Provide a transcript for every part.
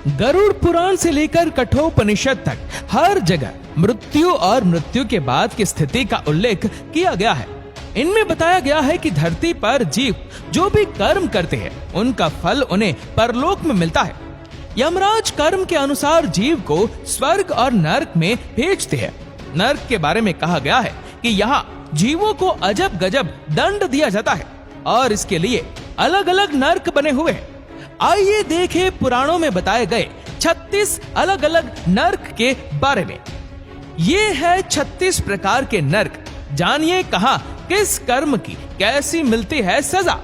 गरुड़ पुराण से लेकर कठोपनिषद तक हर जगह मृत्यु और मृत्यु के बाद की स्थिति का उल्लेख किया गया है। इनमें बताया गया है कि धरती पर जीव जो भी कर्म करते हैं उनका फल उन्हें परलोक में मिलता है। यमराज कर्म के अनुसार जीव को स्वर्ग और नरक में भेजते हैं। नरक के बारे में कहा गया है कि यहाँ जीवों को अजब गजब दंड दिया जाता है और इसके लिए अलग अलग नरक बने हुए हैं। आइए देखें पुराणों में बताए गए 36 अलग अलग नरक के बारे में। ये है 36 प्रकार के नरक। जानिए कहां किस कर्म की कैसी मिलती है सजा।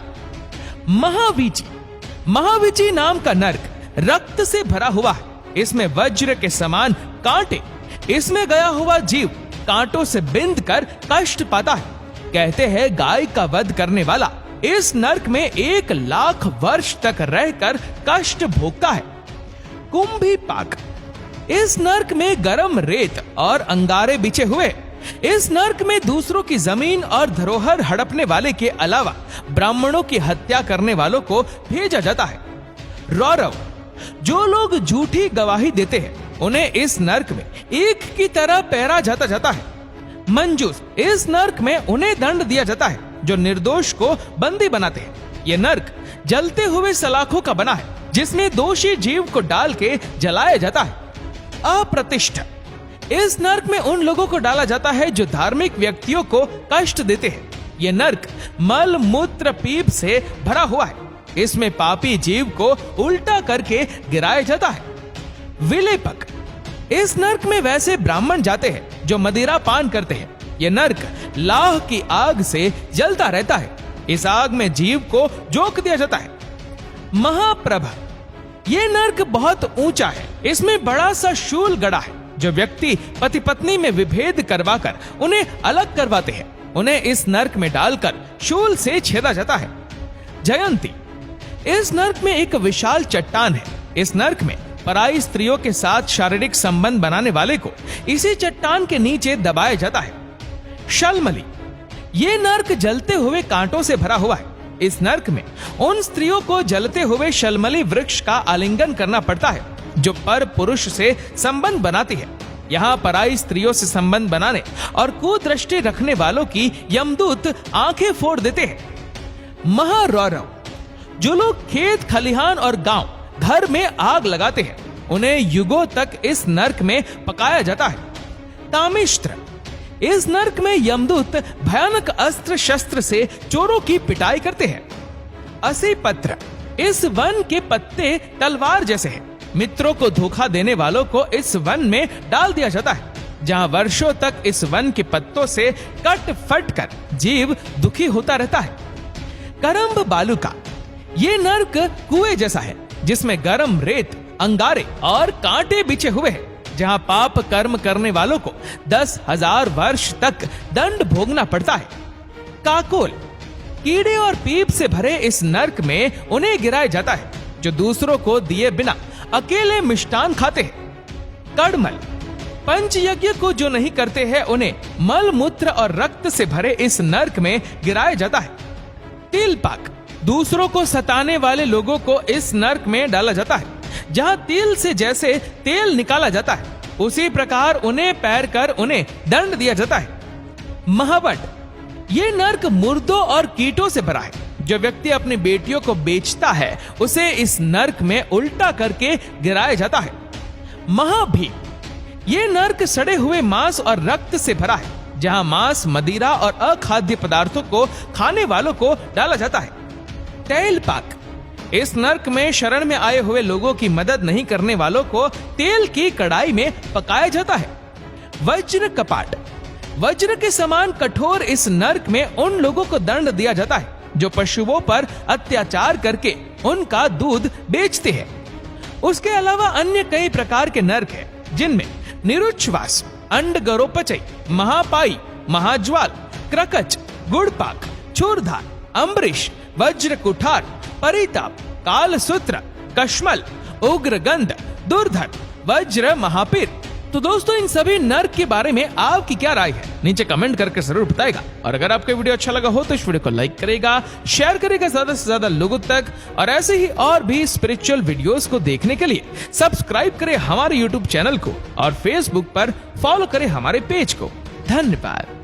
महावीची। महावीची नाम का नरक रक्त से भरा हुआ है। इसमें वज्र के समान कांटे। इसमें गया हुआ जीव कांटों से बिंद कर कष्ट पाता है। कहते हैं गाय का वध करने वाला इस नरक में 1 लाख वर्ष तक रहकर कष्ट भोगता है। कुंभी पाक। इस नरक में गरम रेत और अंगारे बिछे हुए। इस नरक में दूसरों की जमीन और धरोहर हड़पने वाले के अलावा ब्राह्मणों की हत्या करने वालों को भेजा जाता है। रौरव। जो लोग झूठी गवाही देते हैं उन्हें इस नरक में एक की तरह पैरा जाता है। मंजूस। इस नरक में उन्हें दंड दिया जाता है जो निर्दोष को बंदी बनाते हैं। यह नरक जलते हुए सलाखों का बना है जिसमें दोषी जीव को डाल के जलाया जाता है। अप्रतिष्ठ। इस नरक में उन लोगों को डाला जाता है जो धार्मिक व्यक्तियों को कष्ट देते हैं। यह नरक मल मूत्र पीप से भरा हुआ है। इसमें पापी जीव को उल्टा करके गिराया जाता है। विलेपक। इस नरक में वैसे ब्राह्मण जाते हैं जो मदिरा पान करते हैं। यह नरक लाह की आग से जलता रहता है। इस आग में जीव को जोक दिया जाता है। महाप्रभ। यह नरक बहुत ऊंचा है। इसमें बड़ा सा शूल गड़ा है। जो व्यक्ति पति पत्नी में विभेद करवाकर उन्हें अलग करवाते हैं उन्हें इस नरक में डालकर शूल से छेदा जाता है। जयंती। इस नरक में एक विशाल चट्टान है। इस नरक में पराई स्त्रियों के साथ शारीरिक संबंध बनाने वाले को इसी चट्टान के नीचे दबाया जाता है। शलमली। ये नरक जलते हुए कांटों से भरा हुआ है। इस नरक में उन स्त्रियों को जलते हुए शलमली वृक्ष का आलिंगन करना पड़ता है जो पर पुरुष से संबंध बनाती है। यहाँ पराई स्त्रियों से संबंध बनाने और कुदृष्टि रखने वालों की यमदूत आंखें फोड़ देते हैं। महारौरव। जो लोग खेत खलिहान और गांव घर में आग लगाते हैं उन्हें युगों तक इस नरक में पकाया जाता है। तामिश्त्र। इस नरक में यमदूत भयानक अस्त्र शस्त्र से चोरों की पिटाई करते हैं। असीपत्र। इस वन के पत्ते तलवार जैसे हैं। मित्रों को धोखा देने वालों को इस वन में डाल दिया जाता है जहां वर्षों तक इस वन के पत्तों से कट फट कर जीव दुखी होता रहता है। करम्ब बालुका। ये नरक कुएं जैसा है जिसमें गरम रेत अंगारे और कांटे बिछे हुए हैं जहां पाप कर्म करने वालों को 10,000 वर्ष तक दंड भोगना पड़ता है। काकोल। कीड़े और पीप से भरे इस नरक में उन्हें गिराया जाता है जो दूसरों को दिए बिना अकेले मिष्टान खाते हैं। कड़मल। पंच यज्ञ को जो नहीं करते हैं उन्हें मल मूत्र और रक्त से भरे इस नरक में गिराया जाता है। तिलपाक। दूसरों को सताने वाले लोगों को इस नरक में डाला जाता है जहां तिल से जैसे तेल निकाला जाता है उसी प्रकार उन्हें पैर कर उन्हें दंड दिया जाता है। महावट। ये नरक मुर्दों और कीटों से भरा है। जो व्यक्ति अपनी बेटियों को बेचता है उसे इस नरक में उल्टा करके गिराया जाता है। महाभीम। ये नरक सड़े हुए मांस और रक्त से भरा है जहां मांस मदिरा और अखाद्य पदार्थों को खाने वालों को डाला जाता है। तैलपाक। इस नरक में शरण में आए हुए लोगों की मदद नहीं करने वालों को तेल की कढ़ाई में पकाया जाता है। वज्र कपाट। वज्र के समान कठोर इस नरक में उन लोगों को दंड दिया जाता है जो पशुओं पर अत्याचार करके उनका दूध बेचते हैं। उसके अलावा अन्य कई प्रकार के नरक हैं जिनमें निरुच्छ्वास, अंडगरोपचय, महापाई, महाज्वाल, क्रकच, गुड़पाक, छूरधार, अम्बरीश, वज्र कुठार, परिताप, कालसूत्र, कश्मल, उग्रगंध, दुर्धर, वज्र महापीर, तो दोस्तों इन सभी नर्क के बारे में आपकी क्या राय है, नीचे कमेंट करके जरूर बताएगा। और अगर आपको वीडियो अच्छा लगा हो तो इस वीडियो को लाइक करेगा, शेयर करेगा ज्यादा से ज्यादा लोगों तक, और ऐसे ही और भी स्पिरिचुअल वीडियोस को देखने के लिए सब्सक्राइब करें हमारे यूट्यूब चैनल को और फेसबुक पर फॉलो करें हमारे पेज को। धन्यवाद।